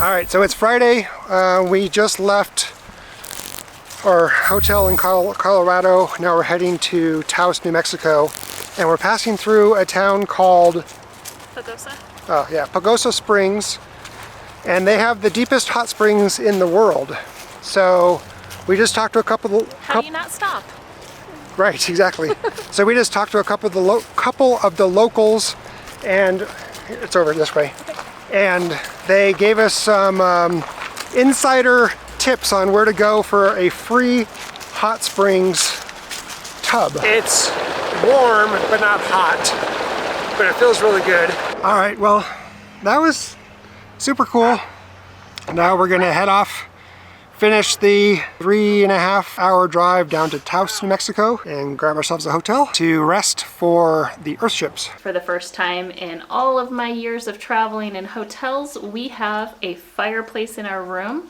All right, so it's Friday. We just left our hotel in Colorado. Now we're heading to Taos, New Mexico, and we're passing through a town called Pagosa. Oh yeah, Pagosa Springs, and they have the deepest hot springs in the world. So we just talked to a couple. How do you not stop? Right, exactly. So we just talked to a couple of the locals, and it's over this way. And they gave us some insider tips on where to go for a free hot springs tub. It's warm, but not hot, but it feels really good. All right, well, that was super cool. Now we're gonna head off, finish the 3.5-hour drive down to Taos, New Mexico, and grab ourselves a hotel to rest for the Earthships. For the first time in all of my years of traveling in hotels, we have a fireplace in our room.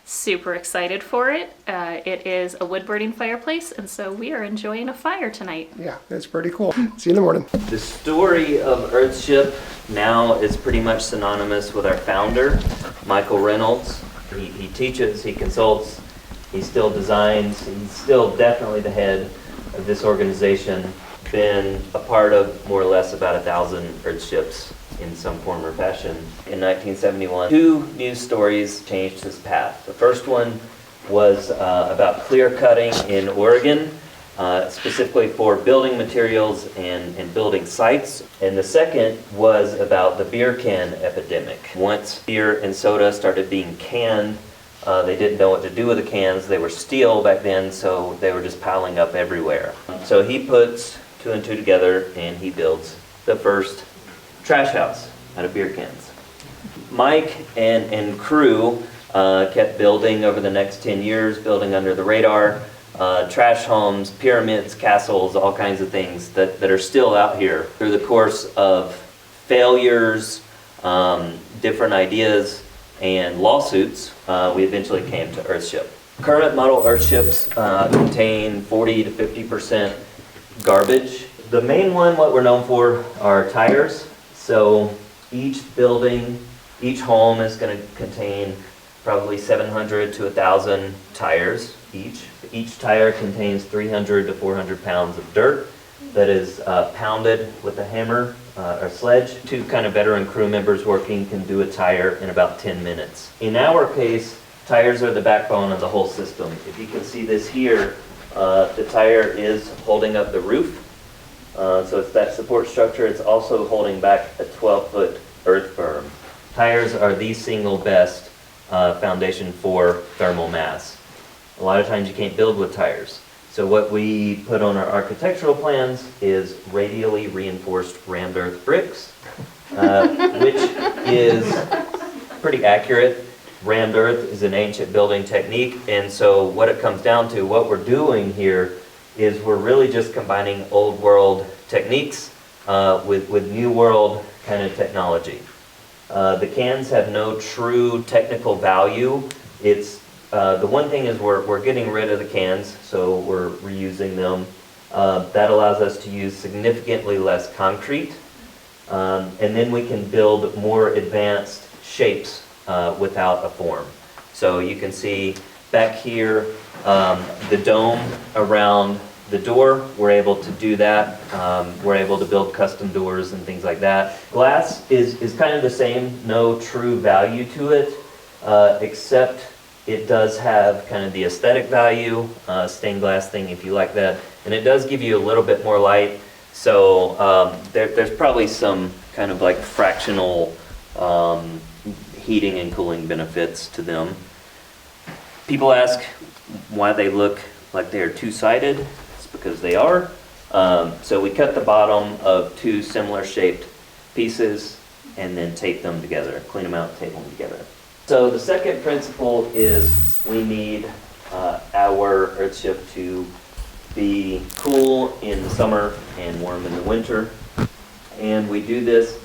Super excited for it. It is a wood-burning fireplace, and so we are enjoying a fire tonight. Yeah, it's pretty cool. See you in the morning. The story of Earthship now is pretty much synonymous with our founder, Michael Reynolds. He teaches, he consults, he still designs, he's still definitely the head of this organization. Been a part of more or less about 1,000 Earthships in some form or fashion. In 1971, 2 news stories changed his path. The first one was about clear cutting in Oregon, specifically for building materials and building sites. And the second was about the beer can epidemic. Once beer and soda started being canned, they didn't know what to do with the cans. They were steel back then, so they were just piling up everywhere. So he puts 2 and 2 together and he builds the first trash house out of beer cans. Mike and crew kept building over the next 10 years, building under the radar, trash homes, pyramids, castles, all kinds of things that are still out here. Through the course of failures, different ideas, and lawsuits, we eventually came to Earthship. Current model Earthships contain 40 to 50% garbage. The main one, what we're known for, are tires. So each building, each home is going to contain probably 700 to 1,000 tires each. Each tire contains 300 to 400 pounds of dirt that is pounded with a hammer or sledge. 2 kind of veteran crew members working can do a tire in about 10 minutes. In our case, tires are the backbone of the whole system. If you can see this here, the tire is holding up the roof. So it's that support structure. It's also holding back a 12-foot earth berm. Tires are the single best foundation for thermal mass. A lot of times you can't build with tires. So what we put on our architectural plans is radially reinforced rammed earth bricks, which is pretty accurate. Rammed earth is an ancient building technique, and so what it comes down to, what we're doing here is we're really just combining old world techniques with new world kind of technology. The cans have no true technical value. It's the one thing is we're getting rid of the cans, so we're reusing them. That allows us to use significantly less concrete, and then we can build more advanced shapes without a form. So you can see back here, the dome around the door, we're able to do that. We're able to build custom doors and things like that. Glass is kind of the same, no true value to it, except it does have kind of the aesthetic value, stained glass thing if you like that, and it does give you a little bit more light. So there's probably some kind of like fractional heating and cooling benefits to them. People ask why they look like they are two-sided. It's because they are. So we cut the bottom of 2 similar shaped pieces and then tape them together, clean them out and tape them together. So the second principle is we need our Earthship to be cool in the summer and warm in the winter. And we do this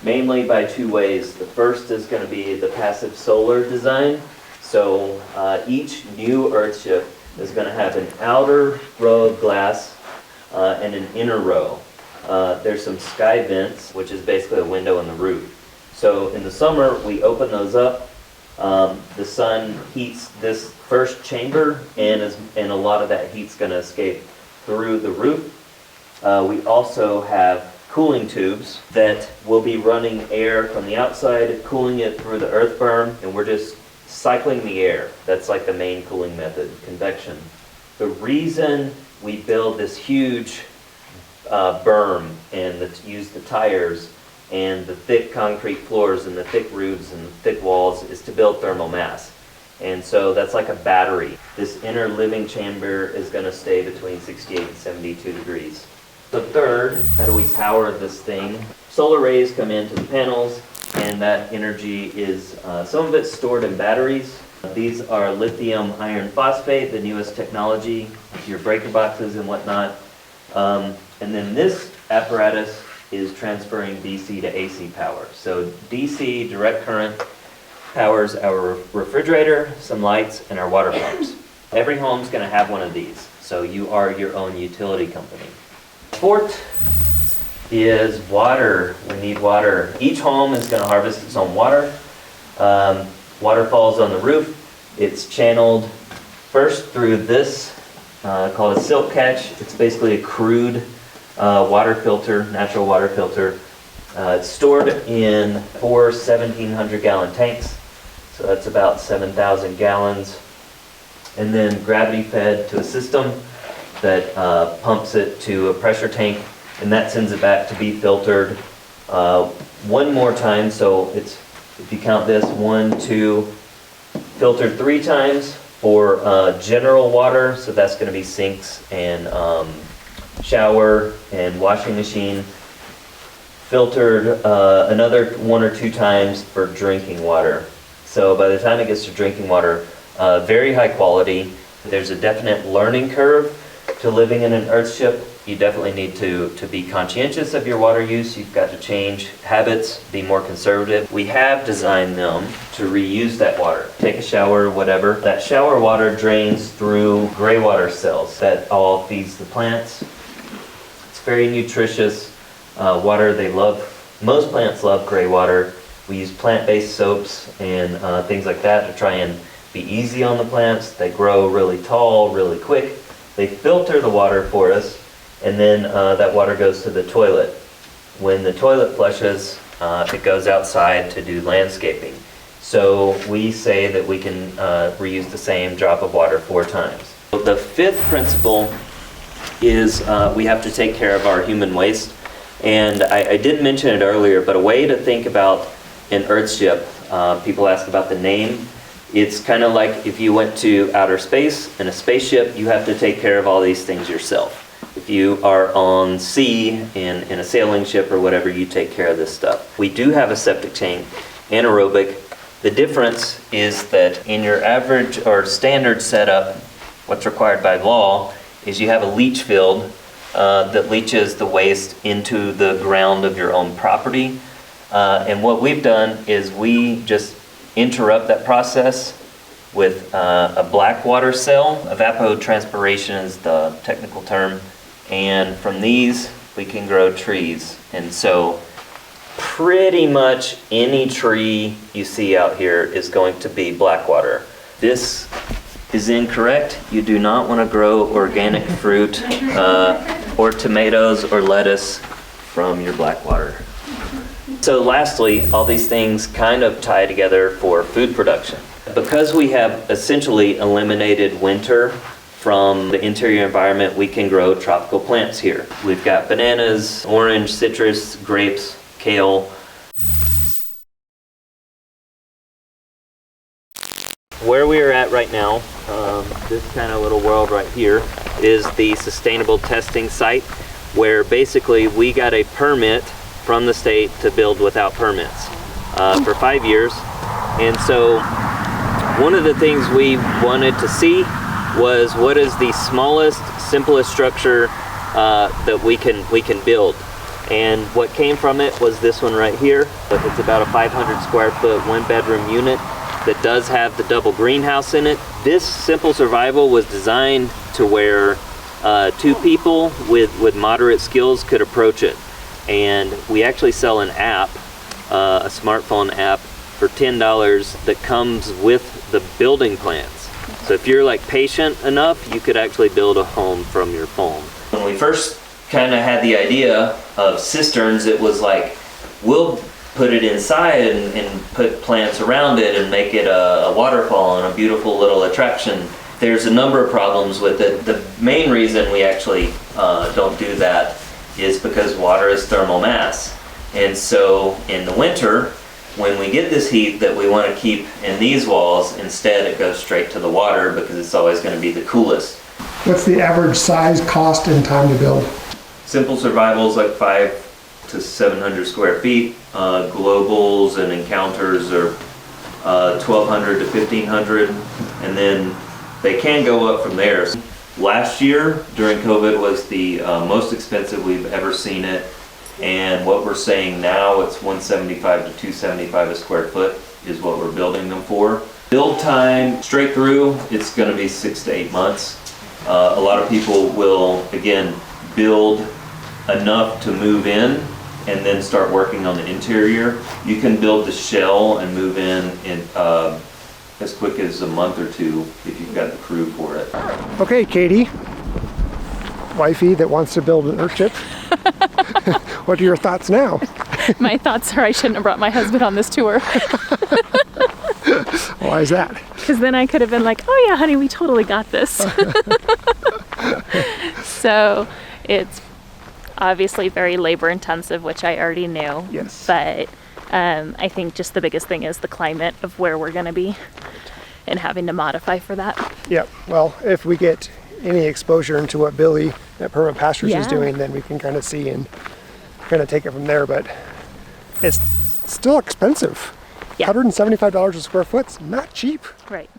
mainly by 2 ways. The first is going to be the passive solar design. So each new Earthship is going to have an outer row of glass and an inner row. There's some sky vents, which is basically a window in the roof. So in the summer, we open those up The sun heats this first chamber, and a lot of that heat's going to escape through the roof. We also have cooling tubes that will be running air from the outside, cooling it through the earth berm, and we're just cycling the air. That's like the main cooling method, convection. The reason we build this huge berm and use the tires and the thick concrete floors and the thick roofs and the thick walls is to build thermal mass. And so that's like a battery. This inner living chamber is going to stay between 68 and 72 degrees. The third, how do we power this thing? Solar rays come into the panels, and that energy is, some of it's stored in batteries. These are lithium iron phosphate, the newest technology, your breaker boxes and whatnot. And then this apparatus is transferring DC to AC power. So DC, direct current, powers our refrigerator, some lights, and our water pumps. Every home's going to have one of these, so you are your own utility company. Fourth is water. We need water. Each home is going to harvest its own water. Water falls on the roof. It's channeled first through this, called a silk catch. It's basically a crude water filter, natural water filter. It's stored in 4 1,700-gallon tanks, so that's about 7,000 gallons. And then gravity fed to a system that pumps it to a pressure tank, and that sends it back to be filtered one more time. So it's, if you count this, 1, 2, filtered 3 times for general water, so that's going to be sinks and shower and washing machine. Filtered another 1 or 2 times for drinking water. So by the time it gets to drinking water, very high quality. There's a definite learning curve to living in an Earthship. You definitely need to be conscientious of your water use. You've got to change habits, be more conservative. We have designed them to reuse that water. Take a shower, whatever. That shower water drains through gray water cells. That all feeds the plants. It's very nutritious water. They love, most plants love gray water. We use plant-based soaps and things like that to try and be easy on the plants. They grow really tall, really quick. They filter the water for us, and then that water goes to the toilet. When the toilet flushes, it goes outside to do landscaping. So we say that we can reuse the same drop of water 4 times. The 5th principle is we have to take care of our human waste. And I did mention it earlier, but a way to think about an Earthship, people ask about the name. It's kind of like if you went to outer space in a spaceship, you have to take care of all these things yourself. If you are on sea in a sailing ship or whatever, you take care of this stuff. We do have a septic tank, anaerobic. The difference is that in your average or standard setup, what's required by law is you have a leach field that leaches the waste into the ground of your own property. And what we've done is we just interrupt that process with a black water cell. Evapotranspiration is the technical term. And from these, we can grow trees. And so pretty much any tree you see out here is going to be black water. This is incorrect. You do not want to grow organic fruit or tomatoes or lettuce from your black water. So lastly, all these things kind of tie together for food production. Because we have essentially eliminated winter from the interior environment, we can grow tropical plants here. We've got bananas, orange, citrus, grapes, kale. Where we are at right now, this kind of little world right here, is the sustainable testing site, where basically we got a permit from the state to build without permits for 5 years. And so one of the things we wanted to see was what is the smallest, simplest structure that we can build. And what came from it was this one right here. But it's about a 500 square foot 1-bedroom unit that does have the double greenhouse in it. This simple survival was designed to where 2 people with moderate skills could approach it. And we actually sell an app, a smartphone app, for $10 that comes with the building plans. So if you're like patient enough, you could actually build a home from your foam. When we first kind of had the idea of cisterns, it was like, we'll put it inside and put plants around it and make it a waterfall and a beautiful little attraction. There's a number of problems with it. The main reason we actually don't do that is because water is thermal mass. And so in the winter, when we get this heat that we want to keep in these walls, instead it goes straight to the water because it's always going to be the coolest. What's the average size, cost, and time to build? Simple survival is like 500 to 700 square feet. Globals and encounters are 1,200 to 1,500, and then they can go up from there. Last year during COVID was the most expensive we've ever seen it, and what we're saying now, it's 175 to 275 a square foot is what we're building them for. Build time straight through, it's going to be 6 to 8 months. A lot of people will again build enough to move in and then start working on the interior. You can build the shell and move in as quick as a month or two if you've got the crew for it. Okay, Katie, wifey that wants to build an Earthship. What are your thoughts now? My thoughts are I shouldn't have brought my husband on this tour. Why is that? Because then I could have been like, oh yeah, honey, we totally got this. So it's obviously very labor intensive, which I already knew. Yes. But I think just the biggest thing is the climate of where we're going to be and having to modify for that. Yep. Well, if we get any exposure into what Billy at Perma Pastures is doing, then we can kind of see and kind of take it from there. But it's still expensive. Yeah. $175 a square foot's not cheap. Right.